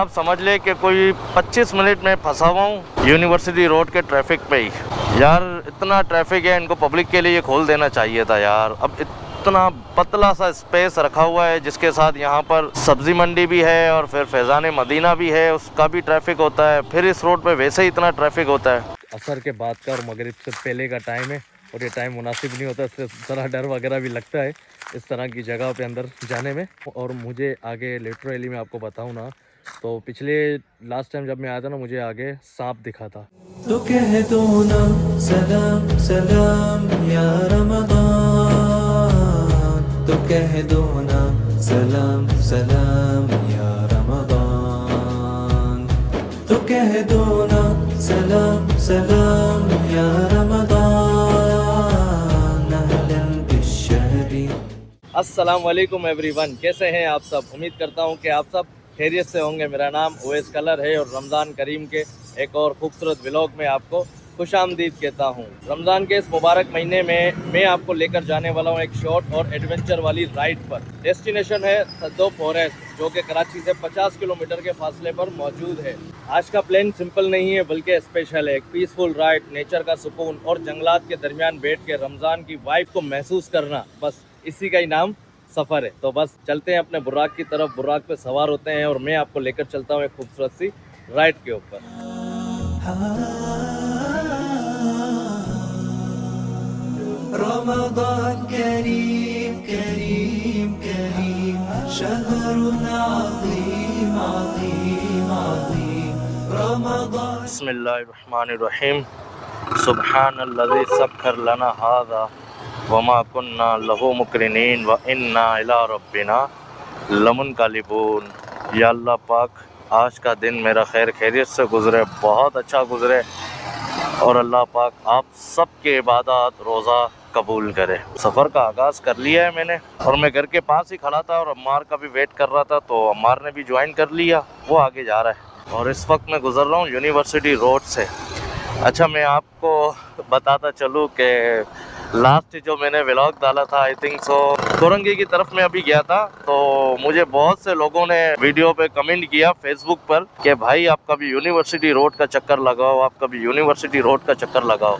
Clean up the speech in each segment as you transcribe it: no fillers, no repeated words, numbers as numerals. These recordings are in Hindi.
आप समझ ले कि कोई 25 मिनट में फंसा हुआ हूँ यूनिवर्सिटी रोड के ट्रैफिक पे ही। यार इतना ट्रैफिक है, इनको पब्लिक के लिए खोल देना चाहिए था यार। अब इतना पतला सा स्पेस रखा हुआ है, जिसके साथ यहाँ पर सब्जी मंडी भी है और फिर फैज़ान मदीना भी है, उसका भी ट्रैफिक होता है। फिर इस रोड पे वैसे ही इतना ट्रैफिक होता है। असर के बाद का और मगरिब से पहले का टाइम है और ये टाइम मुनासिब नहीं होता, इसलिए थोड़ा डर वगैरह भी लगता है इस तरह की जगह पे अंदर जाने में। और मुझे आगे लिटरली मैं आपको बताऊँ ना, तो पिछले लास्ट टाइम जब मैं आया था ना, मुझे आगे सांप दिखा था। तो कह दो ना सलाम सलाम या रमज़ान, तो कह दो ना सलाम सलाम या रमज़ान, तो कह दो ना सलाम सलाम या रमज़ान, अहलन बिश्शहरी। अस्सलाम वालेकुम एवरीवन, कैसे हैं आप सब? उम्मीद करता हूं कि आप सब खैरियत से होंगे। मेरा नाम ओवैस कलर है और रमज़ान करीम के एक और ख़ूबसूरत व्लॉग में आपको खुशामदीद कहता हूं। रमज़ान के इस मुबारक महीने में मैं आपको लेकर जाने वाला हूं एक शॉर्ट और एडवेंचर वाली राइड पर। डेस्टिनेशन है सद्दो फॉरेस्ट, जो कि कराची से 50 किलोमीटर के फासले पर मौजूद है। आज का प्लान सिंपल नहीं है बल्कि स्पेशल है। एक पीसफुल राइड, नेचर का सुकून और जंगलात के दरमियान बैठ के रमज़ान की वाइब को महसूस करना, बस इसी का ही नाम सफ़र है। तो बस चलते हैं अपने बुर्राक की तरफ। बुर्राक पे सवार होते हैं और मैं आपको लेकर चलता हूँ एक खूबसूरत सी राइड के ऊपर। रमज़ान करीम करीम करीम, शहरुन अज़ीम अज़ीम अज़ीम, रमज़ान। बिस्मिल्लाहिर्रहमानिर्रहीम। सुब्हानल्लज़ी सख्खर लना हाज़ा वमा कुन्ना लहू मुक़रिनीन व इन्ना इला रब्बिना लमुनक़लिबून। या अल्लाह पाक, आज का दिन मेरा खैर खैरियत से गुज़रे, बहुत अच्छा गुज़रे और अल्लाह पाक आप सब के इबादत रोज़ा कबूल करे। सफ़र का आगाज़ कर लिया है मैंने और मैं घर के पास ही खड़ा था और अम्मार का भी वेट कर रहा था, तो अम्मार ने भी ज्वाइन कर लिया, वो आगे जा रहा है। और इस वक्त मैं गुज़र रहा हूँ यूनिवर्सिटी रोड से। अच्छा, मैं आपको बताता चलूँ कि लास्ट जो मैंने व्लॉग डाला था, आई थिंक सो कोरंगी की तरफ में अभी गया था, तो मुझे बहुत से लोगों ने वीडियो पे कमेंट किया फेसबुक पर कि भाई आप कभी यूनिवर्सिटी रोड का चक्कर लगाओ, आप कभी यूनिवर्सिटी रोड का चक्कर लगाओ।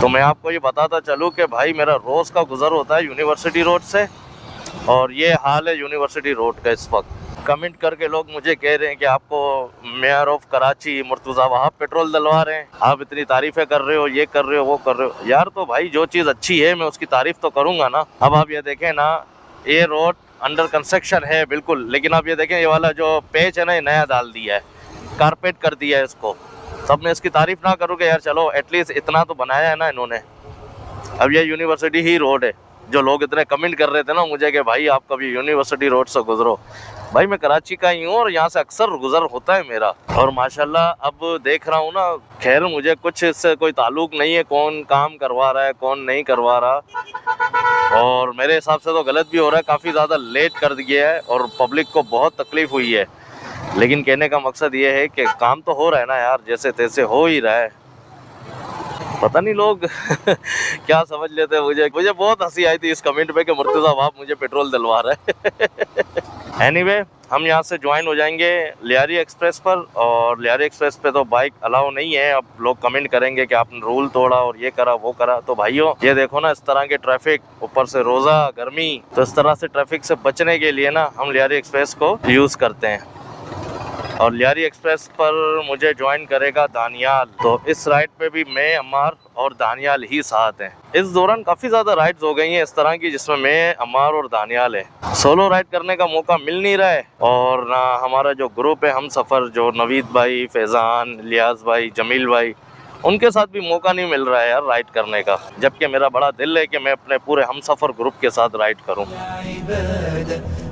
तो मैं आपको ये बताता चलूँ कि भाई मेरा रोज़ का गुज़र होता है यूनिवर्सिटी रोड से, और ये हाल है यूनिवर्सिटी रोड का इस वक्त। कमेंट करके लोग मुझे कह रहे हैं कि आपको mayor of Karachi Murtaza Wahab petrol डलवा रहे हैं, आप इतनी तारीफ़ें कर रहे हो, ये कर रहे हो, वो कर रहे हो। यार तो भाई जो चीज़ अच्छी है मैं उसकी तारीफ़ तो करूँगा ना। अब आप ये देखें ना, ये रोड अंडर कंस्ट्रक्शन है बिल्कुल, लेकिन आप ये देखें ये वाला जो पेच है ना, ये नया डाल दिया है, कारपेट कर दिया है इसको। तब मैं इसकी तारीफ़ ना करूँ कि यार चलो एटलीस्ट इतना तो बनाया है ना इन्होंने। अब ये यूनिवर्सिटी ही रोड है। जो लोग इतने कमेंट कर रहे थे ना मुझे कि भाई आप कभी यूनिवर्सिटी रोड से गुजरो, भाई मैं कराची का ही हूँ और यहाँ से अक्सर गुजर होता है मेरा। और माशाल्लाह अब देख रहा हूँ ना, खैर मुझे कुछ इससे कोई ताल्लुक नहीं है कौन काम करवा रहा है कौन नहीं करवा रहा, और मेरे हिसाब से तो गलत भी हो रहा है, काफ़ी ज़्यादा लेट कर दिया है और पब्लिक को बहुत तकलीफ़ हुई है। लेकिन कहने का मकसद ये है कि काम तो हो रहा है ना यार, जैसे तैसे हो ही रहा है। पता नहीं लोग क्या समझ लेते हैं। मुझे बहुत हंसी आई थी इस कमेंट पे कि मुर्तज़ा वहाब मुझे पेट्रोल दिलवा रहा है। एनीवे, हम यहाँ से ज्वाइन हो जाएंगे लियारी एक्सप्रेस पर, और लियारी एक्सप्रेस पे तो बाइक अलाउ नहीं है। अब लोग कमेंट करेंगे कि आपने रूल तोड़ा और ये करा वो करा। तो भाइयों ये देखो ना, इस तरह के ट्रैफिक, ऊपर से रोज़ा गर्मी, तो इस तरह से ट्रैफिक से बचने के लिए ना हम लियारी एक्सप्रेस को यूज़ करते हैं। और लियारी एक्सप्रेस पर मुझे ज्वाइन करेगा दानियाल। तो इस राइड पे भी मैं, अम्मार और दानियाल ही साथ हैं। इस दौरान काफ़ी ज़्यादा राइड्स हो गई हैं इस तरह की जिसमें मैं, अम्मार और दानियाल है। सोलो राइड करने का मौका मिल नहीं रहा है, और ना हमारा जो ग्रुप है हम सफ़र, जो नवीद भाई, फैज़ान, लियाज भाई, जमील भाई, उनके साथ भी मौका नहीं मिल रहा है यार राइड करने का। जबकि मेरा बड़ा दिल है कि मैं अपने पूरे हम सफ़र ग्रुप के साथ राइड करूँ।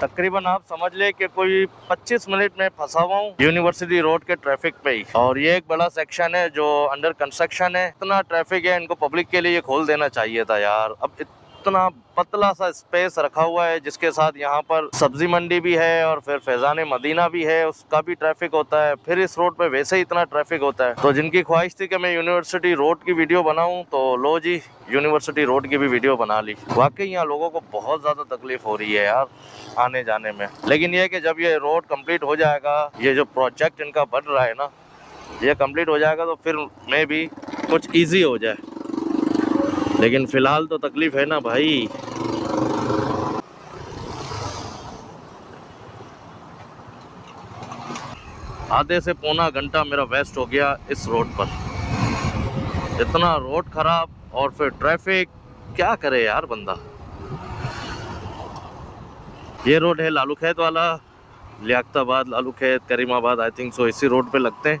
तकरीबन आप समझ ले कि कोई 25 मिनट में फंसा हुआ हूँ यूनिवर्सिटी रोड के ट्रैफिक पे ही। और ये एक बड़ा सेक्शन है जो अंडर कंस्ट्रक्शन है। इतना ट्रैफिक है, इनको पब्लिक के लिए खोल देना चाहिए था यार। अब इतना पतला सा स्पेस रखा हुआ है, जिसके साथ यहाँ पर सब्जी मंडी भी है और फिर फैजान मदीना भी है, उसका भी ट्रैफिक होता है। फिर इस रोड पे वैसे ही इतना ट्रैफिक होता है। तो जिनकी ख्वाहिश थी कि मैं यूनिवर्सिटी रोड की वीडियो बनाऊं, तो लो जी, यूनिवर्सिटी रोड की भी वीडियो बना ली। वाकई यहाँ लोगों को बहुत ज़्यादा तकलीफ हो रही है यार आने जाने में। लेकिन ये कि जब ये रोड कंप्लीट हो जाएगा, ये जो प्रोजेक्ट इनका बढ़ रहा है ना, ये कंप्लीट हो जाएगा तो फिर मैं भी कुछ ईजी हो जाए। लेकिन फ़िलहाल तो तकलीफ है ना भाई। आधे से पौना घंटा मेरा वेस्ट हो गया इस रोड पर। इतना रोड खराब और फिर ट्रैफिक, क्या करे यार बंदा। ये रोड है लालू खेत वाला, लियाकताबाद, लालू खेत, करीमाबाद, आई थिंक सो इसी रोड पे लगते हैं।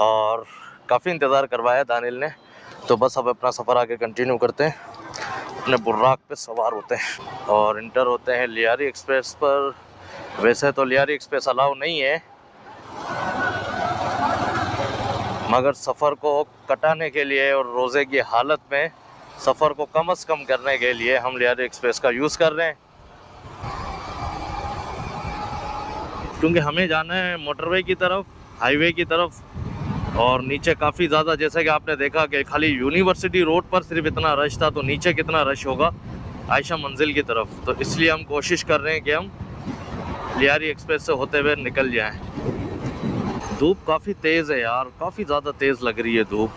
और काफ़ी इंतज़ार करवाया दानियल ने। तो बस अब अपना सफ़र आगे कंटिन्यू करते हैं। अपने बुर्राक पे सवार होते हैं और इंटर होते हैं लियारी एक्सप्रेस पर। वैसे तो लियारी एक्सप्रेस अलाउ नहीं है, मगर सफ़र को कटाने के लिए और रोज़े की हालत में सफ़र को कम से कम करने के लिए हम लियारी एक्सप्रेस का यूज़ कर रहे हैं। क्योंकि हमें जाना है मोटरवे की तरफ, हाईवे की तरफ, और नीचे काफ़ी ज़्यादा, जैसे कि आपने देखा कि खाली यूनिवर्सिटी रोड पर सिर्फ इतना रश था, तो नीचे कितना रश होगा आयशा मंजिल की तरफ। तो इसलिए हम कोशिश कर रहे हैं कि हम लियारी एक्सप्रेस से होते हुए निकल जाएं। धूप काफ़ी तेज़ है यार, काफ़ी ज़्यादा तेज़ लग रही है धूप।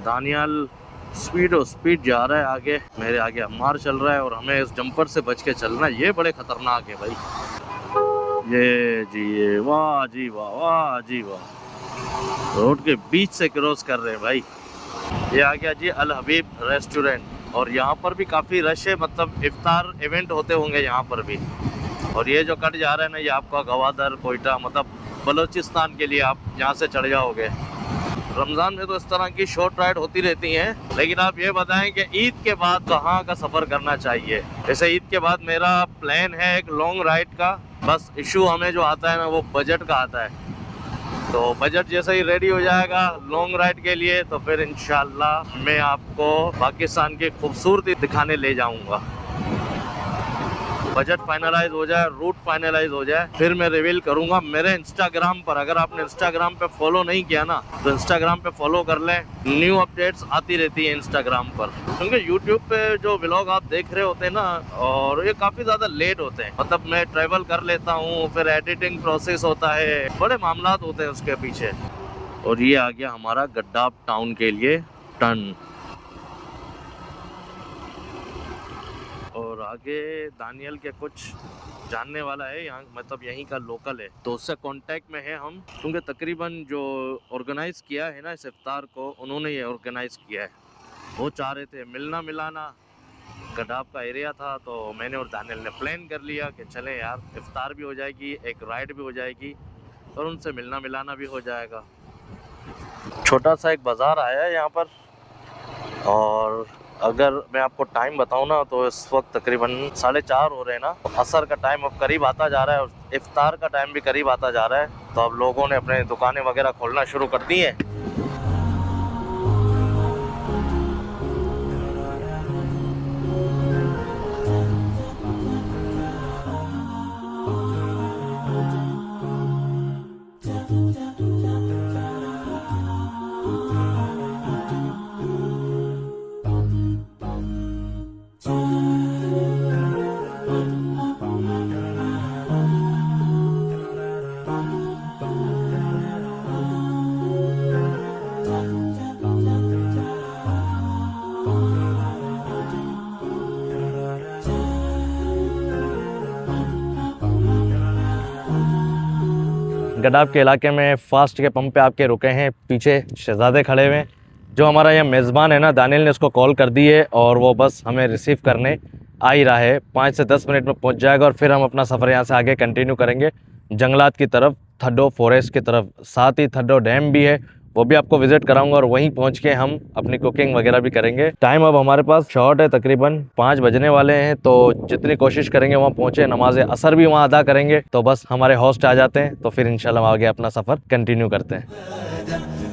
दानियाल स्पीड जा रहा है आगे, मेरे आगे अम्मार चल रहा है और हमें इस जंपर से बच के चलना। ये बड़े ख़तरनाक है भाई। ये जी, ये वाह जी वाह, वाह जी वाह, रोड के बीच से क्रॉस कर रहे हैं भाई। ये आ गया जी अल हबीब रेस्टोरेंट और यहाँ पर भी काफ़ी रश है, मतलब इफ्तार इवेंट होते होंगे यहाँ पर भी। और ये जो कट जा रहा है ना, ये आपका गवादर, कोयटा, मतलब बलूचिस्तान के लिए आप यहाँ से चढ़ जाओगे। रमज़ान में तो इस तरह की शॉर्ट राइड होती रहती हैं। लेकिन आप ये बताएं कि ईद के बाद कहाँ का सफ़र करना चाहिए। जैसे ईद के बाद मेरा प्लान है एक लॉन्ग राइड का। बस इशू हमें जो आता है ना, वो बजट का आता है। तो बजट जैसे ही रेडी हो जाएगा लॉन्ग राइड के लिए, तो फिर इंशाल्लाह मैं आपको पाकिस्तान की खूबसूरती दिखाने ले जाऊँगा। बजट फाइनलाइज हो जाए, रूट फाइनलाइज हो जाए, फिर मैं रिवील करूंगा मेरे इंस्टाग्राम पर। अगर आपने इंस्टाग्राम पे फॉलो नहीं किया ना, तो इंस्टाग्राम पे फॉलो कर लें। न्यू अपडेट्स आती रहती है इंस्टाग्राम पर। क्योंकि यूट्यूब पे जो व्लॉग आप देख रहे होते हैं ना, और ये काफ़ी ज़्यादा लेट होते हैं। मतलब मैं ट्रैवल कर लेता हूँ, फिर एडिटिंग प्रोसेस होता है, बड़े मामला होते हैं उसके पीछे। और ये आ गया हमारा गड्डाब टाउन के लिए टर्न। और आगे दानियल के कुछ जानने वाला है यहाँ, मतलब यहीं का लोकल है, तो उससे कांटेक्ट में है हम। क्योंकि तकरीबन जो ऑर्गेनाइज़ किया है ना इस इफ्तार को, उन्होंने ये ऑर्गेनाइज़ किया है। वो चाह रहे थे मिलना मिलाना, गड्डाब का एरिया था, तो मैंने और दानियल ने प्लान कर लिया कि चले यार, इफ्तार भी हो जाएगी, एक राइड भी हो जाएगी और उनसे मिलना मिलाना भी हो जाएगा। छोटा सा एक बाज़ार आया है यहाँ पर। और अगर मैं आपको टाइम बताऊं ना, तो इस वक्त तकरीबन 4:30 हो रहे हैं ना। असर का टाइम अब करीब आता जा रहा है और इफ्तार का टाइम भी करीब आता जा रहा है। तो अब लोगों ने अपने दुकानें वगैरह खोलना शुरू कर दी हैं। गडाफ के इलाके में फास्ट के पंप पे आपके रुके हैं। पीछे शहजादे खड़े हुए हैं। जो हमारा ये मेज़बान है ना, दानियल ने उसको कॉल कर दी है और वो बस हमें रिसीव करने आ ही रहा है। 5 से 10 मिनट में पहुंच जाएगा और फिर हम अपना सफ़र यहाँ से आगे कंटिन्यू करेंगे जंगलात की तरफ, थड्डो फॉरेस्ट की तरफ। साथ ही थड्डो डैम भी है, वो भी आपको विज़िट कराऊंगा और वहीं पहुंच के हम अपनी कुकिंग वगैरह भी करेंगे। टाइम अब हमारे पास शॉर्ट है, तकरीबन 5 बजने वाले हैं, तो जितनी कोशिश करेंगे वहाँ पहुँचे। नमाज असर भी वहाँ अदा करेंगे, तो बस हमारे होस्ट आ जाते हैं तो फिर इंशाल्लाह आगे अपना सफ़र कंटिन्यू करते हैं।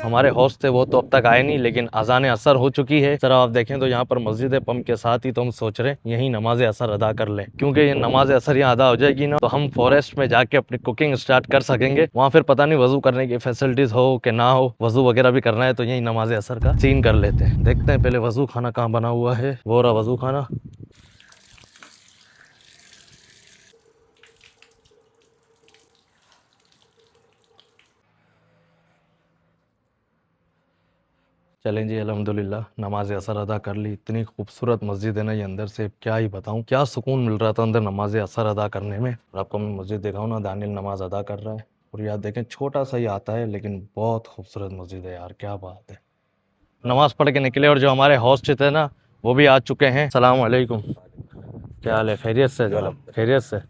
हमारे होस्ट थे वो तो अब तक आए नहीं, लेकिन अजान असर हो चुकी है। जरा आप देखें तो यहाँ पर मस्जिद है पंप के साथ ही, तो हम सोच रहे हैं यहीं नमाज असर अदा कर लें, क्योंकि ये नमाज असर यहाँ अदा हो जाएगी ना तो हम फॉरेस्ट में जाके अपनी कुकिंग स्टार्ट कर सकेंगे। वहाँ फिर पता नहीं वजू करने की फैसिलिटीज हो कि ना हो, वजू वगैरह भी करना है तो यहीं नमाज असर का सीन कर लेते हैं। देखते हैं पहले वजू खाना कहाँ बना हुआ है। वो रहा वजू खाना। चलें जी, अल्हम्दुलिल्लाह नमाज असर अदा कर ली। इतनी खूबसूरत मस्जिद है ना ये, अंदर से क्या ही बताऊं, क्या सुकून मिल रहा था अंदर नमाज असर अदा करने में। और आपको मैं मस्जिद दिखाऊं ना, दानियल नमाज अदा कर रहा है और यार देखें छोटा सा ही आता है लेकिन बहुत खूबसूरत मस्जिद है यार, क्या बात है। नमाज पढ़ के निकले और जो हमारे होस्ट थे ना वो भी आ चुके हैं। सलाम अलैकुम, क्या हाल है? खैरियत से? खैरियत से।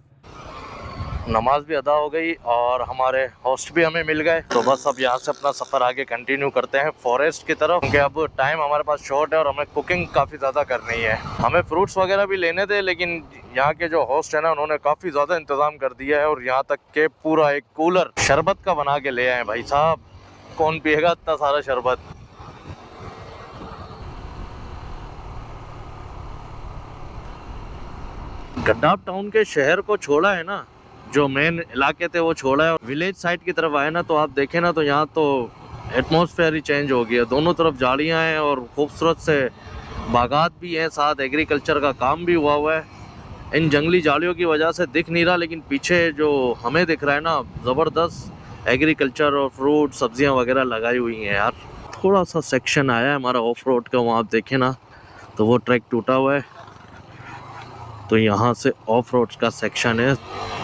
नमाज भी अदा हो गई और हमारे होस्ट भी हमें मिल गए, तो बस अब यहाँ से अपना सफ़र आगे कंटिन्यू करते हैं फॉरेस्ट की तरफ, क्योंकि अब टाइम हमारे पास शॉर्ट है और हमें कुकिंग काफ़ी ज़्यादा करनी है। हमें फ्रूट्स वगैरह भी लेने थे, लेकिन यहाँ के जो होस्ट है ना उन्होंने काफ़ी ज़्यादा इंतज़ाम कर दिया है और यहाँ तक के पूरा एक कूलर शरबत का बना के ले आए। भाई साहब कौन पिएगा इतना सारा शरबत। गड्डाफ टाउन के शहर को छोड़ा है ना, जो मेन इलाके थे वो छोड़ा है और विलेज साइड की तरफ आए ना तो आप देखें ना तो यहाँ तो एटमॉस्फेयर ही चेंज हो गया। दोनों तरफ झाड़ियाँ हैं और खूबसूरत से बागात भी हैं, साथ एग्रीकल्चर का काम भी हुआ है। इन जंगली झाड़ियों की वजह से दिख नहीं रहा, लेकिन पीछे जो हमें दिख रहा है ना, ज़बरदस्त एग्रीकल्चर और फ्रूट सब्जियाँ वगैरह लगाई हुई हैं यार। थोड़ा सा सेक्शन आया है हमारा ऑफ रोड का, वहाँ आप देखें ना तो वो ट्रैक टूटा हुआ है, तो यहाँ से ऑफ रोड का सेक्शन है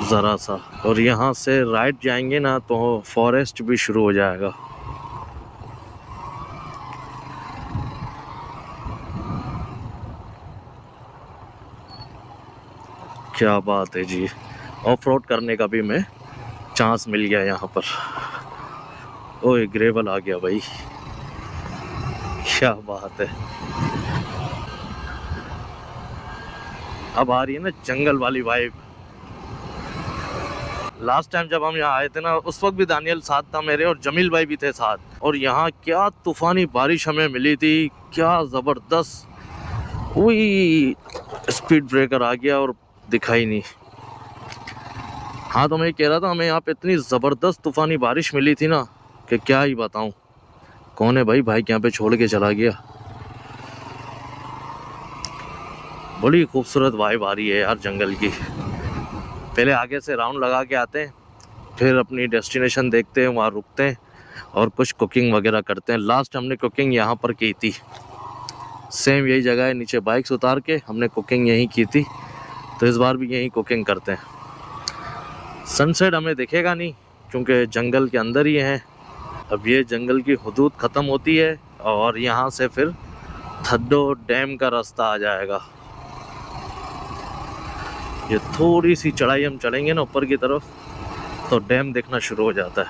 ज़रा सा, और यहाँ से राइट जाएंगे ना तो फॉरेस्ट भी शुरू हो जाएगा। क्या बात है जी, ऑफ रोड करने का भी मैं चांस मिल गया यहाँ पर। ओए ग्रेवल आ गया भाई, क्या बात है। अब आ रही है ना जंगल वाली वाइब। लास्ट टाइम जब हम यहाँ आए थे ना उस वक्त भी दानियल साथ था मेरे और जमील भाई भी थे साथ, और यहाँ क्या तूफानी बारिश हमें मिली थी, क्या ज़बरदस्त। वही स्पीड ब्रेकर आ गया और दिखाई नहीं। हाँ तो मैं कह रहा था हमें यहाँ पे इतनी ज़बरदस्त तूफानी बारिश मिली थी ना कि क्या ही बताऊँ। कौन है भाई? भाई यहाँ पे छोड़ के चला गया। बड़ी खूबसूरत वाइब आ रही है यार जंगल की। पहले आगे से राउंड लगा के आते हैं, फिर अपनी डेस्टिनेशन देखते हैं, वहाँ रुकते हैं और कुछ कुकिंग वगैरह करते हैं। लास्ट हमने कुकिंग यहाँ पर की थी, सेम यही जगह है, नीचे बाइक्स उतार के हमने कुकिंग यहीं की थी, तो इस बार भी यहीं कुकिंग करते हैं। सनसेट हमें दिखेगा नहीं क्योंकि जंगल के अंदर ही हैं। अब ये जंगल की हदूद ख़त्म होती है और यहाँ से फिर थड्डो डैम का रास्ता आ जाएगा। ये थोड़ी सी चढ़ाई हम चढ़ेंगे ना ऊपर की तरफ तो डैम देखना शुरू हो जाता है।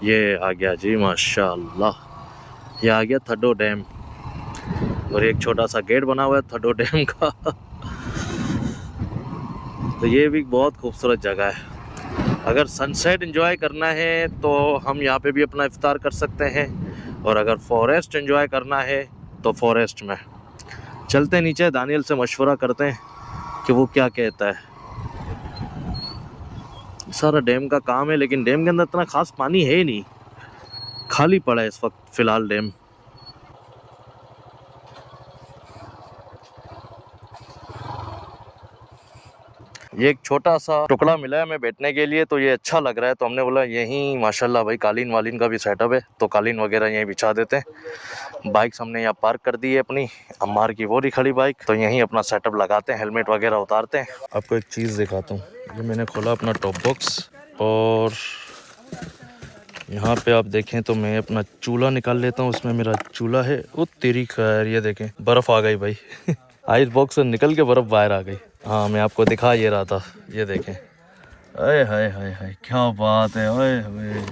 ये आ गया जी माशाल्लाह, ये आ गया थड्डो डैम, और एक छोटा सा गेट बना हुआ है थड्डो डैम का। तो ये भी बहुत खूबसूरत जगह है। अगर सनसेट एंजॉय करना है तो हम यहाँ पे भी अपना इफ्तार कर सकते हैं, और अगर फॉरेस्ट एंजॉय करना है तो फॉरेस्ट में चलते नीचे, दानियल से मशवरा करते हैं कि वो क्या कहता है। सारा डैम का काम है, लेकिन डैम के अंदर इतना खास पानी है ही नहीं, खाली पड़ा है इस वक्त फ़िलहाल डैम। ये एक छोटा सा टुकड़ा मिला है हमें बैठने के लिए, तो ये अच्छा लग रहा है, तो हमने बोला यहीं माशाल्लाह भाई कालीन वालीन का भी सेटअप है, तो कालीन वगैरह यहीं बिछा देते हैं। बाइक हमने यहाँ पार्क कर दी है अपनी, अम्मार की वो रही खड़ी बाइक, तो यहीं अपना सेटअप लगाते हैं, हेलमेट वगैरह उतारते हैं। आपको एक चीज़ दिखाता हूँ, ये मैंने खोला अपना टॉप बॉक्स और यहाँ पे आप देखें तो मैं अपना चूल्हा निकाल लेता हूँ, उसमें मेरा चूल्हा है। वो तेरी खैर, ये देखें बर्फ़ आ गई भाई आइस बॉक्स से निकल के बर्फ़ बाहर आ गई। हाँ मैं आपको दिखा ये रहा था, ये देखें, अरे हाय हाय हाय क्या बात है, ओए होए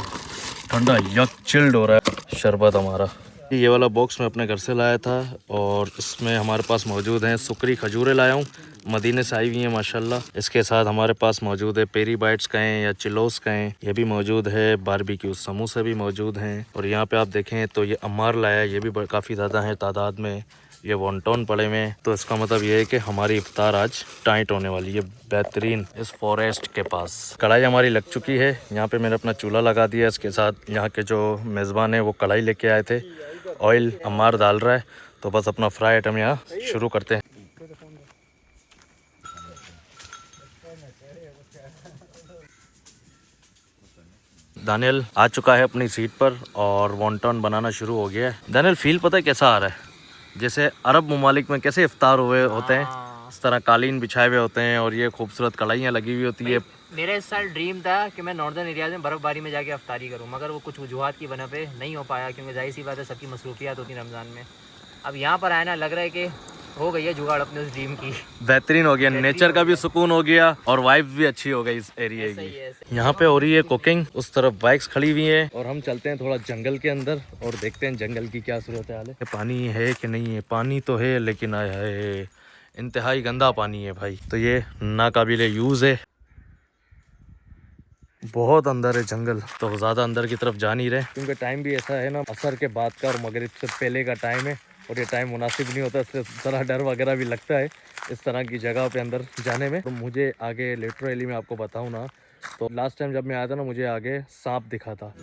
ठंडा यक चिल्ड हो रहा है शरबत हमारा। ये वाला बॉक्स मैं अपने घर से लाया था और इसमें हमारे पास मौजूद हैं सुकरी खजूरें लाया हूँ, मदीने से आई हुई हैं माशाल्लाह। इसके साथ हमारे पास मौजूद है पेरी बाइट्स कहें या चिलोस कहें, ये भी मौजूद है, बारबेक्यू समोसे भी मौजूद हैं। और यहाँ पे आप देखें तो ये अम्मार लाया है, ये भी काफ़ी ज़्यादा है तादाद में, ये वॉन्टॉन पड़े हुए हैं। तो इसका मतलब ये है कि हमारी इफ्तार आज टाइट होने वाली है बेहतरीन इस फॉरेस्ट के पास। कढ़ाई हमारी लग चुकी है, यहाँ पे मैंने अपना चूल्हा लगा दिया। इसके साथ यहाँ के जो मेज़बान है वो कढ़ाई लेके आए थे, ऑयल अम्मार डाल रहा है, तो बस अपना फ्राई आइटम यहाँ शुरू करते हैं। दानियल आ चुका है अपनी सीट पर और वॉन्टॉन बनाना शुरू हो गया है। दानियल फील पता है कैसा आ रहा है, जैसे अरब ममालिक में कैसे इफ्तार हुए होते हैं, इस तरह कालीन बिछाए हुए होते हैं और ये खूबसूरत कढ़ाइयाँ लगी हुई होती है। मेरा इस साल ड्रीम था कि मैं नॉर्दर्न एरियाज में बर्फ़बारी में जाके अफ्तारी करूं, मगर वो कुछ वजूहात की वजह पे नहीं हो पाया, क्योंकि जाहिर सी बात है सबकी मसरूफियात होती हैं रमज़ान में। अब यहाँ पर आया ना, लग रहा है कि हो गई है जुगाड़ अपने उस ड्रीम की, बेहतरीन हो गया, नेचर का भी सुकून हो गया और वाइब भी अच्छी हो गई इस एरिया की। यहाँ पे हो रही है कुकिंग, उस तरफ बाइक्स खड़ी हुई हैं और हम चलते हैं थोड़ा जंगल के अंदर और देखते हैं जंगल की क्या सूरत हाल है। पानी है कि नहीं है, पानी तो है लेकिन आया है इंतहाई गंदा पानी है भाई, तो ये नाकाबिले यूज़ है। बहुत अंदर है जंगल, तो ज़्यादा अंदर की तरफ जा नहीं रहे क्योंकि टाइम भी ऐसा है ना, असर के बाद का और मगरिब से पहले का टाइम है और ये टाइम मुनासिब नहीं होता, इसलिए थोड़ा डर वगैरह भी लगता है इस तरह की जगह पे अंदर जाने में। तो मुझे आगे लिटरली मैं आपको बताऊं ना, तो लास्ट टाइम जब मैं आया था ना, मुझे आगे सांप दिखा था।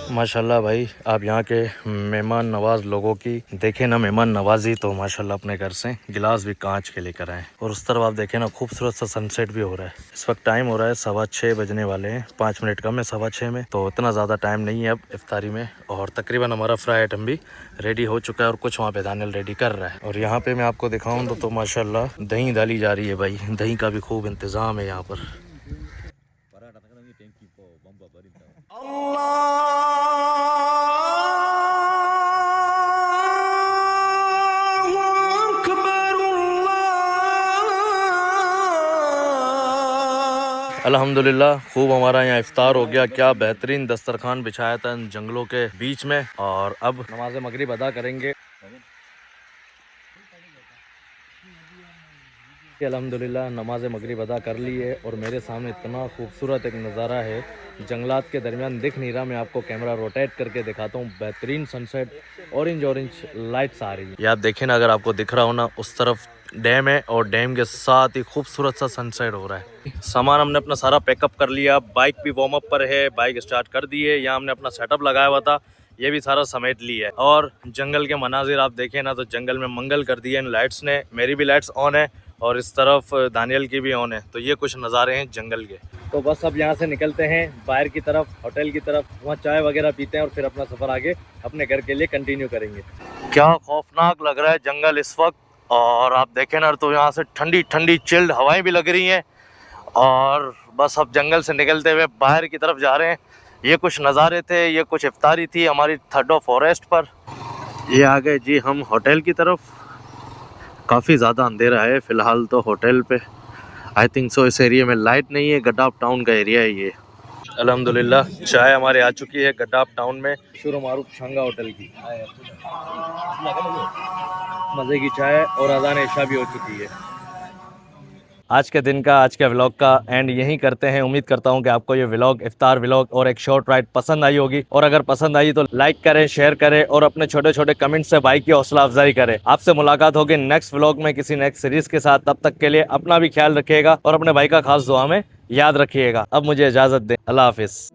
माशाल्लाह भाई, आप यहाँ के मेहमान नवाज लोगों की देखें ना, मेहमान नवाजी तो माशाल्लाह अपने घर से गिलास भी कांच के लेकर आए। और उस तरफ आप देखें ना, खूबसूरत सा सनसेट भी हो रहा है। इस वक्त टाइम हो रहा है 6:15 बजने वाले हैं, 5 मिनट कम है 6:15 में, तो इतना ज़्यादा टाइम नहीं है अब इफ्तारी में। और तकरीबन हमारा फ्राई आइटम भी रेडी हो चुका है और कुछ वहाँ पे दानियल रेडी कर रहा है। और यहाँ पे मैं आपको दिखाऊँ तो माशाल्लाह दही डाली जा रही है भाई, दही का भी खूब इंतज़ाम है यहाँ पर। अल्हम्दुलिल्लाह खूब हमारा यहाँ इफ्तार हो गया। क्या बेहतरीन दस्तरखान बिछाया था इन जंगलों के बीच में। और अब नमाज मगरिब अदा करेंगे। अल्हम्दुलिल्लाह नमाज मगरिब अदा कर ली है और मेरे सामने इतना खूबसूरत एक नज़ारा है, जंगलात के दरमियान दिख नहीं रहा, मैं आपको कैमरा रोटेट करके दिखाता हूँ। बेहतरीन सनसेट, ऑरेंज ऑरेंज लाइट्स आ रही है। ये आप देखें ना, अगर आपको दिख रहा हो ना, उस तरफ डैम है और डैम के साथ ही खूबसूरत सा सनसेट हो रहा है। सामान हमने अपना सारा पैकअप कर लिया, बाइक भी वार्म अप पर है, बाइक स्टार्ट कर दी है। यहाँ हमने अपना सेटअप लगाया हुआ था, ये भी सारा समेट लिया है। और जंगल के मनाजिर आप देखें ना, तो जंगल में मंगल कर दिया इन लाइट्स ने, मेरी भी लाइट्स ऑन है और इस तरफ दानियल की भी ऑन है। तो ये कुछ नज़ारे हैं जंगल के। तो बस अब यहाँ से निकलते हैं बाहर की तरफ, होटल की तरफ, वहाँ चाय वगैरह पीते हैं और फिर अपना सफ़र आगे अपने घर के लिए कंटिन्यू करेंगे। क्या खौफनाक लग रहा है जंगल इस वक्त। और आप देखें ना, तो यहाँ से ठंडी ठंडी चिल्ड हवाएं भी लग रही हैं। और बस अब जंगल से निकलते हुए बाहर की तरफ जा रहे हैं। ये कुछ नज़ारे थे, ये कुछ इफ्तारी थी हमारी थर्डो फॉरेस्ट पर। ये आ गए जी हम होटल की तरफ। काफ़ी ज़्यादा अंधेरा है फ़िलहाल तो होटल पे, आई थिंक सो इस एरिया में लाइट नहीं है। गड्डाफ टाउन का एरिया है ये। अल्हम्दुलिल्लाह चाय हमारे आ चुकी है गड्डाफ टाउन में, शुरू मारूफ छंगा होटल की। मज़े की चाय और अज़ान इशा भी हो चुकी है। आज के दिन का, आज के व्लॉग का एंड यहीं करते हैं। उम्मीद करता हूँ कि आपको ये व्लॉग, इफ्तार व्लॉग और एक शॉर्ट राइड पसंद आई होगी, और अगर पसंद आई तो लाइक करें, शेयर करें और अपने छोटे छोटे कमेंट से भाई की हौसला अफजाई करें। आपसे मुलाकात होगी नेक्स्ट व्लॉग में किसी नेक्स्ट सीरीज के साथ। तब तक के लिए अपना भी ख्याल रखिएगा और अपने भाई का खास दुआ में याद रखिएगा। अब मुझे इजाजत दें। अल्लाह हाफिज।